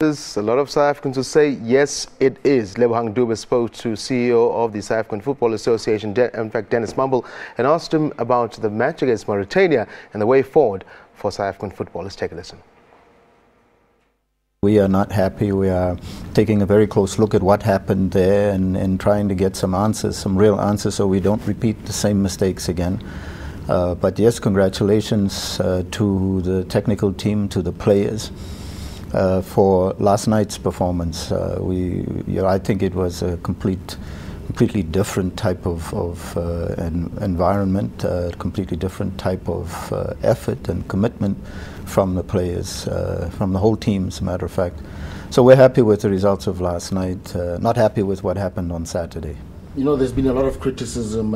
A lot of South Africans will say, yes, it is. Lebohang Dube spoke to CEO of the South African Football Association, in fact, Dennis Mumble, and asked him about the match against Mauritania and the way forward for South African football. Let's take a listen. We are not happy. We are taking a very close look at what happened there and trying to get some answers, some real answers, so we don't repeat the same mistakes again. But yes, congratulations to the technical team, to the players. For last night's performance, I think it was a completely different type of environment, completely different type of effort and commitment from the players, from the whole team, as a matter of fact. So we're happy with the results of last night, not happy with what happened on Saturday. You know, there's been a lot of criticism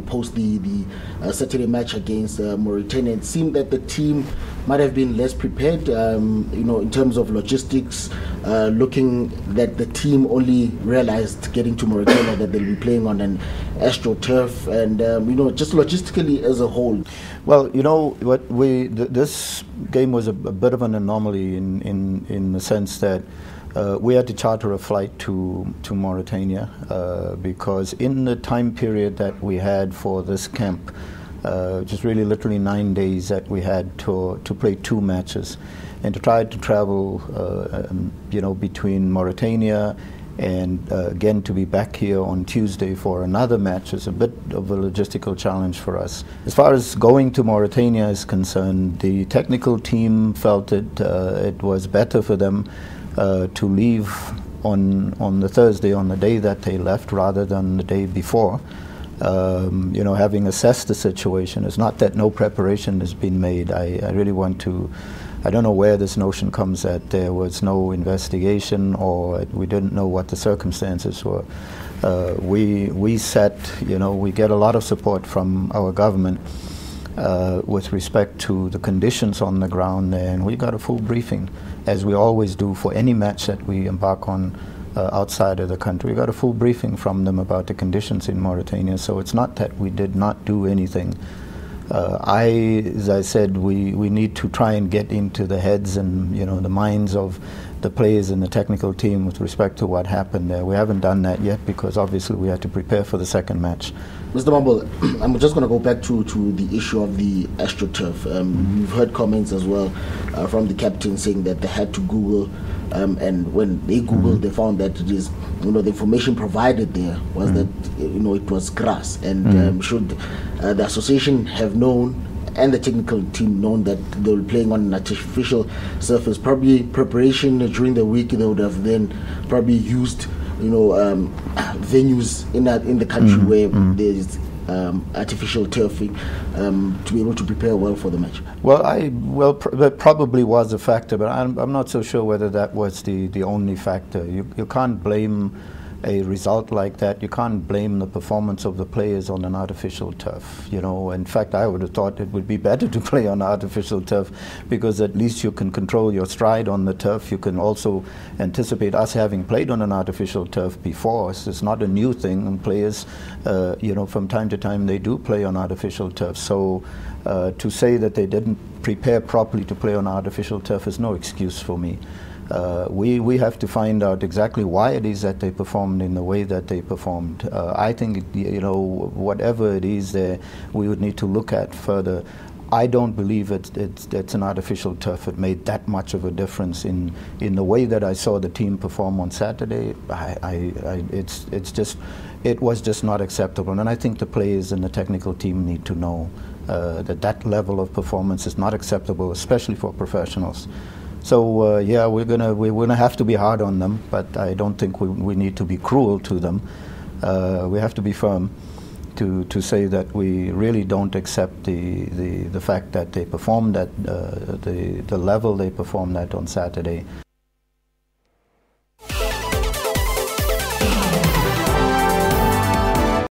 post the Saturday match against Mauritania. It seemed that the team might have been less prepared, in terms of logistics, looking that the team only realized getting to Mauritania that they'll be playing on an AstroTurf and, just logistically as a whole. Well, this game was a bit of an anomaly in the sense that we had to charter a flight to Mauritania because in the time period that we had for this camp, which is really literally 9 days that we had to play 2 matches, and to try to travel, between Mauritania and again to be back here on Tuesday for another match is a bit of a logistical challenge for us. As far as going to Mauritania is concerned, the technical team felt it was better for them to leave on the Thursday, on the day that they left, rather than the day before. Having assessed the situation, it's not that no preparation has been made. I don't know where this notion comes that there was no investigation or we didn't know what the circumstances were. We get a lot of support from our government with respect to the conditions on the ground there, and we got a full briefing, as we always do for any match that we embark on outside of the country. We got a full briefing from them about the conditions in Mauritania, so it's not that we did not do anything. As I said, we need to try and get into the heads and the minds of the players and the technical team with respect to what happened there. We haven't done that yet because obviously we had to prepare for the second match. Mr. Mumble, I'm just going to go back to the issue of the AstroTurf. We've heard comments as well from the captain saying that they had to Google, and when they Googled, they found that it is, the information provided there was that, it was grass. And should the association have known and the technical team known that they were playing on an artificial surface, probably preparation during the week, they would have then probably used venues in the country where there is artificial turfing to be able to prepare well for the match. That probably was a factor, but I'm not so sure whether that was the only factor. You can't blame a result like that. You can't blame the performance of the players on an artificial turf. In fact, I would have thought it would be better to play on artificial turf because at least you can control your stride on the turf. You can also anticipate us having played on an artificial turf before. It's not a new thing, and players, from time to time they do play on artificial turf. So to say that they didn't prepare properly to play on artificial turf is no excuse for me. We have to find out exactly why it is that they performed in the way that they performed. I think, whatever it is there, we would need to look at further. I don't believe it's an artificial turf. It made that much of a difference in the way that I saw the team perform on Saturday. It was just not acceptable, and I think the players and the technical team need to know that level of performance is not acceptable, especially for professionals. So we're gonna have to be hard on them, but I don't think we need to be cruel to them. We have to be firm to say that we really don't accept the fact that they performed at the level they performed at on Saturday.